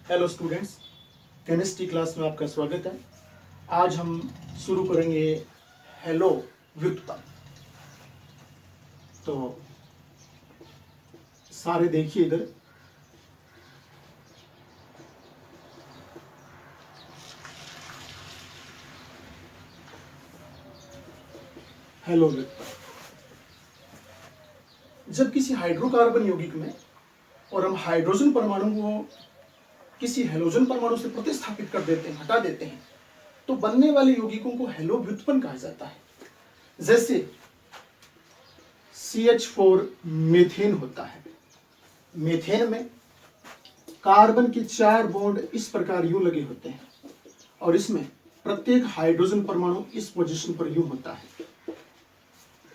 Hello students, chemistry class में आपका स्वागत है। आज हम शुरू करेंगे हेलो व्युत्पन्न। तो सारे देखिए इधर। हेलो व्युत्पन्न। जब किसी हाइड्रोकार्बन यौगिक में और हम हाइड्रोजन परमाणु को किसी हेलोजन परमाणु से प्रतिस्थापित कर देते हैं, हटा देते हैं, तो बनने वाले यौगिकों को हेलो व्युत्पन्न कहा जाता है। जैसे CH4 मीथेन होता है। मीथेन में कार्बन के 4 बॉन्ड इस प्रकार यूं लगे होते हैं और इसमें प्रत्येक हाइड्रोजन परमाणु इस पोजीशन पर यूं होता है।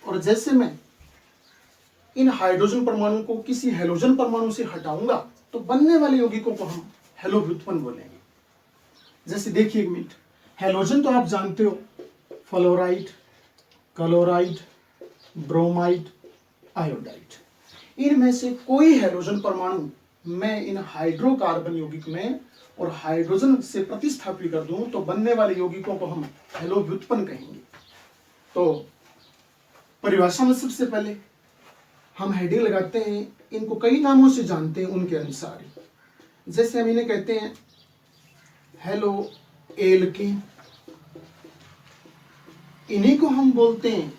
और जैसे मैं इन हाइड्रोजन परमाणु को किसी हेलोजन परमाणु से हटाऊंगा तो बनने वाले यौगिकों को हम हेलो व्युत्पन्न बोलेंगे। जैसे देखिए एक मिनट, हेलोजन तो आप जानते हो, फ्लोराइड, क्लोराइड, ब्रोमाइड, आयोडाइड। इनमें से कोई हेलोजन परमाणु मैं इन हाइड्रोकार्बन यौगिक में और हाइड्रोजन से प्रतिस्थापित कर दूं तो बनने वाले यौगिकों को हम हेलो व्युत्पन्न कहेंगे। तो परिभाषा में सबसे पहले हम हेडिंग लगाते हैं, इनको कई नामों से जानते हैं उनके अनुसार। जैसे हम इन्हें कहते हैं हेलो एल्केन, इन्हीं को हम बोलते हैं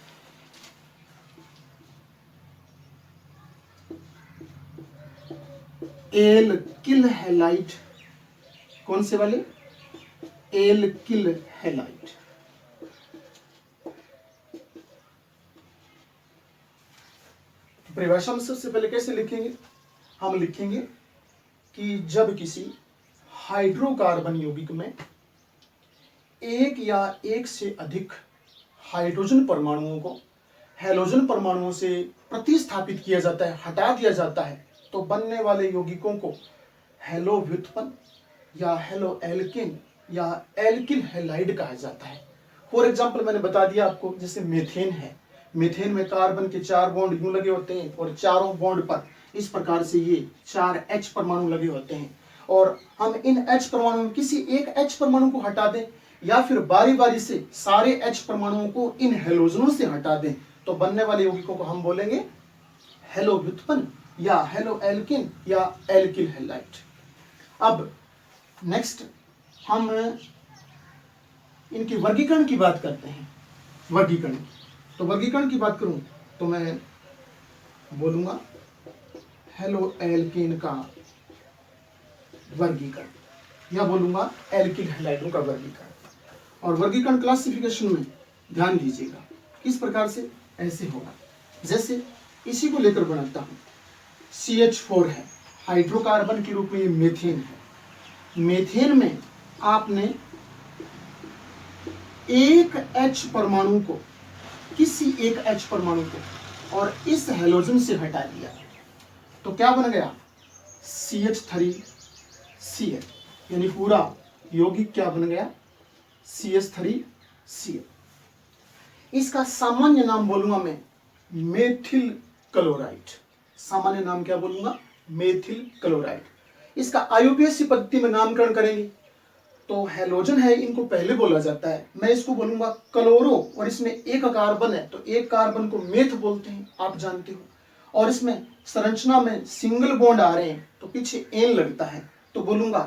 एल्किल हैलाइड। कौन से वाले? Alkyl halide. परिभाषा में सबसे पहले कैसे लिखेंगे? हम लिखेंगे कि जब किसी हाइड्रोकार्बन यौगिक में एक या एक से अधिक हाइड्रोजन परमाणुओं को हेलोजन परमाणुओं से प्रतिस्थापित किया जाता है, हटा दिया जाता है, तो बनने वाले यौगिकों को हेलो व्युत्पन्न या हेलो एल्केन या एल्किल हैलाइड कहा जाता है। फॉर एग्जाम्पल मैंने बता दिया आपको, जैसे मीथेन है। मीथेन में कार्बन के 4 बॉन्ड यूं लगे होते हैं और चारों बॉन्ड पर इस प्रकार से ये 4 H परमाणु लगे होते हैं। और हम इन H परमाणु में किसी एक H परमाणु को हटा दें या फिर बारी बारी से सारे H परमाणुओं को इन हेलोजनों से हटा दें तो बनने वाले यौगिकों को हम बोलेंगे हेलो व्युत्पन्न या हेलो एल्केन या एल्किल हैलाइड। अब नेक्स्ट हम इनकी वर्गीकरण की बात करते हैं। वर्गीकरण, तो वर्गीकरण की बात करूं तो मैं बोलूंगा हेलो एल्केन का वर्गीकरण या बोलूंगा एल्किल हैलाइडों का वर्गीकरण। और वर्गीकरण क्लासिफिकेशन में ध्यान दीजिएगा किस प्रकार से ऐसे होगा। जैसे इसी को लेकर बनाता हूं, CH4 है, हाइड्रोकार्बन के रूप में मीथेन है। मीथेन में आपने एक H परमाणु को, किसी एक H परमाणु को और इस हेलोजन से हटा दिया तो क्या बन गया? CH3Cl, यानी पूरा यौगिक क्या बन गया? CH3Cl। इसका सामान्य नाम बोलूंगा मैं मेथिल क्लोराइड। सामान्य नाम क्या बोलूंगा? Methyl chloride. इसका IUPAC पद्धति में नामकरण करेंगे तो हेलोजन है, इनको पहले बोला जाता है, मैं इसको बोलूंगा क्लोरो, और इसमें एक कार्बन है तो एक कार्बन को मेथ बोलते हैं, आप जानते हो। और इसमें संरचना में सिंगल बॉन्ड आ रहे हैं तो पीछे एन लगता है तो बोलूंगा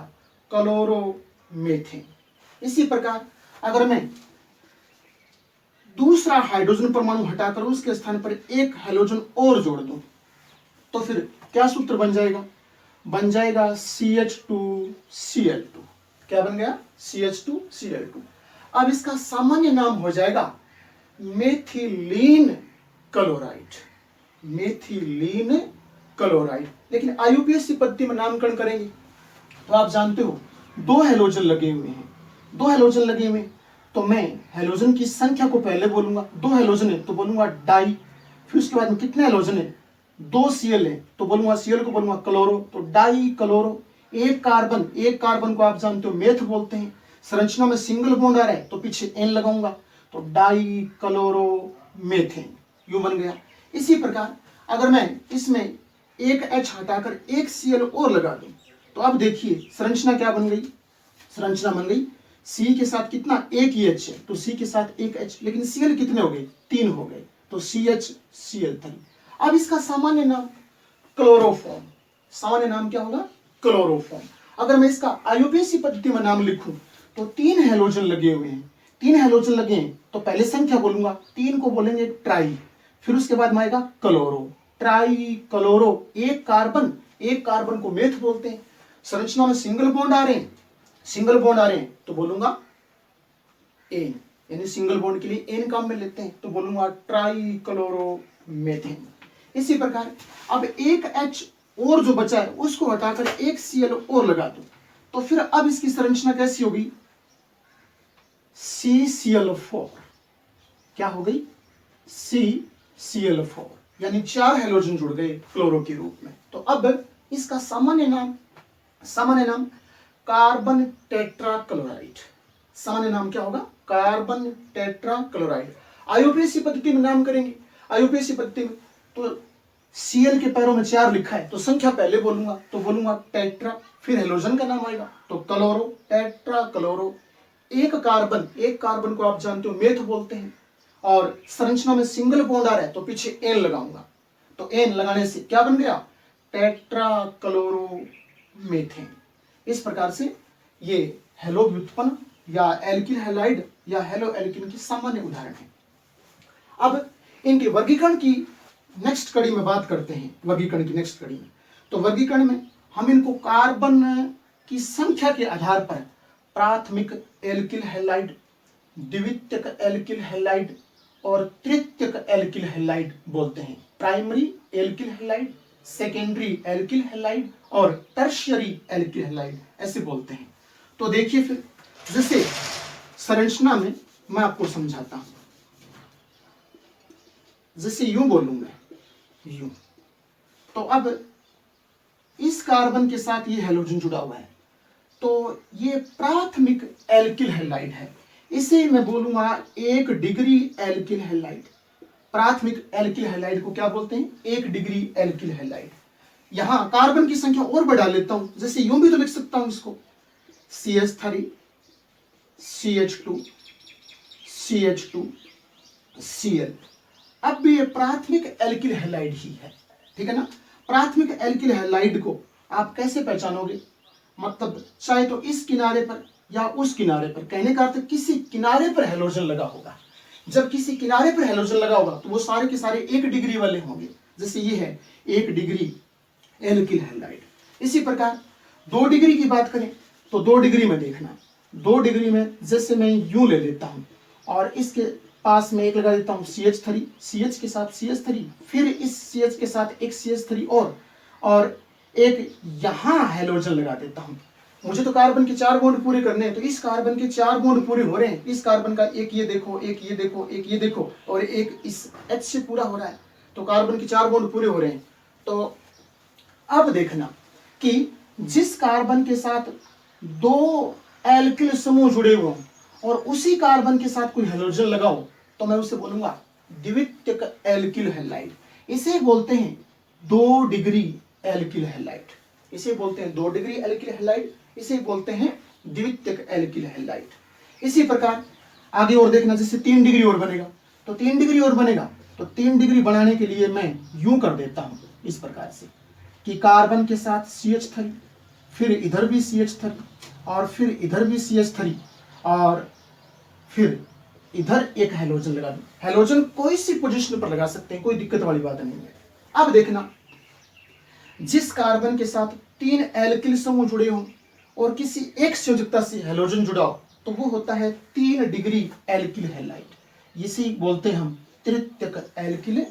क्लोरोमेथेन। इसी प्रकार अगर मैं दूसरा हाइड्रोजन परमाणु हटाकर उसके स्थान पर एक हेलोजन और जोड़ दूं तो फिर क्या सूत्र बन जाएगा? बन जाएगा CH2Cl2। क्या बन गया? CH2Cl2। अब इसका सामान्य नाम हो जाएगा मेथिलीन क्लोराइड। Methylene chloride. लेकिन IUPAC पद्धति में नामकरण करेंगे तो आप जानते हो 2 हेलोजन लगे हुए हैं। 2 हेलोजन लगे हुए तो मैं हेलोजन की संख्या को पहले बोलूंगा। 2 हेलोजन है तो बोलूंगा डाई, फिर उसके बाद में कितने हेलोजन है? 2 Cl है तो बोलूंगा Cl को बोलूंगा क्लोरो, तो डाई क्लोरो। एक कार्बन को आप जानते हो मेथ बोलते हैं, संरचना में सिंगल बॉन्ड आ रहा है तो पीछे एन लगाऊंगा तो डाई क्लोरो मेथेन, यू बन गया। इसी प्रकार अगर मैं इसमें एक H हटाकर एक Cl और लगा दूं तो अब देखिए संरचना क्या बन गई, संरचना बन गई सी के साथ कितना, एक ही एच है तो सी के साथ एक एच, लेकिन सीएल कितने हो गए, 3 हो गए, तो CH Cl3। अब इसका सामान्य नाम क्लोरोफॉर्म, सामान्य नाम क्या होगा, क्लोरोफॉर्म। अगर मैं इसका आईयूपीएसी पद्धति में नाम लिखूं तो 3 हेलोजन लगे हुए हैं, 3 हेलोजन लगे हैं तो पहले संख्या बोलूंगा, 3 को बोलेंगे ट्राई, फिर उसके बाद में आएगा क्लोरो, ट्राई क्लोरो, एक कार्बन को मेथ बोलते हैं। संरचना में सिंगल बॉन्ड आ रहे हैं, सिंगल बॉन्ड आ रहे हैं तो बोलूंगा एन, यानी सिंगल बॉन्ड के लिए एन काम में लेते हैं तो बोलूंगा ट्राई क्लोरो मेथेन। इसी प्रकार अब एक H और जो बचा है उसको हटाकर एक Cl और लगा दो, तो फिर अब इसकी संरचना कैसी होगी, CCl4, क्या हो गई, CCl4, यानी 4 हेलोजन जुड़ गए क्लोरो के रूप में। तो अब इसका सामान्य नाम कार्बन टेट्राक्लोराइड, सामान्य नाम क्या होगा, कार्बन टेट्राक्लोराइड। आईयूपीएसी पद्धति में नाम करेंगे, आईयूपीएसी पद्धति में तो Cl के पैरों में 4 लिखा है तो संख्या पहले बोलूंगा तो बोलूंगा टेट्रा, फिर हेलोजन का नाम आएगा तो क्लोरो, टेट्रा क्लोरो। एक कार्बन को आप जानते हो मेथ बोलते हैं, और संरचना में सिंगल बॉन्ड आ रहा है तो पीछे एन लगाऊंगा, तो एन लगाने से क्या बन गया, टेट्रा क्लोरो मेथेन। इस प्रकार से ये हेलो व्युत्पन्न या एल्किल हैलाइड या हेलो एल्किन की सामान्य उदाहरण है। अब इनके वर्गीकरण की नेक्स्ट कड़ी में बात करते हैं, वर्गीकरण की नेक्स्ट कड़ी में। तो वर्गीकरण में हम इनको कार्बन की संख्या के आधार पर प्राथमिक एल्किल हैलाइड, द्वितीयक एल्किल हैलाइड और तृतीयक एल्किल हैलाइड बोलते हैं। Primary alkyl halide, secondary alkyl halide और टर्शियरी एल्किल हैलाइड ऐसे बोलते हैं। तो देखिए फिर जैसे संरचना में मैं आपको समझाता हूं, जैसे यूं बोलूंगा, यूं, तो अब इस कार्बन के साथ ये हेलोजन जुड़ा हुआ है तो ये प्राथमिक एल्किल हैलाइड है, इसे मैं बोलूंगा 1 डिग्री एल्किल हैलाइड। प्राथमिक एल्किल हैलाइड को क्या बोलते हैं, 1 डिग्री एल्किल हैलाइड। यहां कार्बन की संख्या और बढ़ा लेता हूं, जैसे यूं भी तो लिख सकता हूं इसको, CH3 CH2 CH2 Cl। अब भी ये प्राथमिक एल्किल हैलाइड ही है, ठीक है ना। प्राथमिक एल्किल हैलाइड को आप कैसे पहचानोगे, मतलब चाहे तो इस किनारे पर या उस किनारे पर, कहने का अर्थ किसी किनारे पर हेलोजन लगा होगा। जब किसी किनारे पर हेलोजन लगा होगा तो वो सारे के सारे 1 डिग्री वाले होंगे, जैसे ये है 1 डिग्री एल्किल हैलाइड। इसी प्रकार 2 डिग्री की बात करें तो 2 डिग्री में देखना, 2 डिग्री में जैसे मैं यूं ले लेता हूं और इसके पास में एक लगा देता हूं CH3, CH के साथ CH3, फिर इस CH के साथ एक CH3 और एक यहां हेलोजन लगा देता हूं। मुझे तो कार्बन के 4 बॉन्ड पूरे करने हैं, तो इस कार्बन के 4 बॉन्ड पूरे हो रहे हैं, इस कार्बन का एक ये देखो, एक ये देखो, एक ये देखो और एक इस H से पूरा हो रहा है, तो कार्बन के 4 बॉन्ड पूरे हो रहे हैं। तो अब देखना कि जिस कार्बन के साथ 2 एल्किल समूह जुड़े हुए हों और उसी कार्बन के साथ कोई हेलोजन लगाओ तो मैं उसे बोलूंगा द्वितीयक एल्किल हैलाइड। इसे बोलते हैं 2 डिग्री एल्किल हैलाइड, इसे बोलते हैं 2 डिग्री एल्किल हैलाइड, इसे बोलते हैं द्वितीयक एल्किल हैलाइड। इसी प्रकार आगे और देखना, जैसे 3 डिग्री और बनेगा तो 3 डिग्री और बनेगा, तो 3 डिग्री बनाने के लिए मैं यूं कर देता हूं इस प्रकार से कि कार्बन के साथ CH3, फिर इधर भी CH3 और फिर इधर भी CH3 और फिर इधर एक हेलोजन लगा दूं। हेलोजन कोई सी पोजीशन पर लगा सकते हैं, कोई दिक्कत वाली बात नहीं है। अब देखना, जिस कार्बन के साथ 3 एल्किल समूह जुड़े हों और किसी एक संयोजकता से हेलोजन जुड़ा हो तो वो होता है 3 डिग्री एल्किल हैलाइड, इसी बोलते हैं हम तृतीयक एल्किल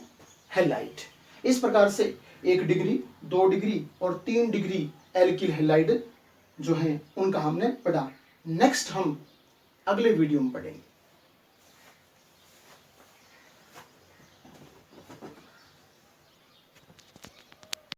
हैलाइड। इस प्रकार से 1 डिग्री, 2 डिग्री और 3 डिग्री एल्किल हैलाइड जो है उनका हमने पढ़ा। नेक्स्ट हम अगले वीडियो में पढ़ेंगे।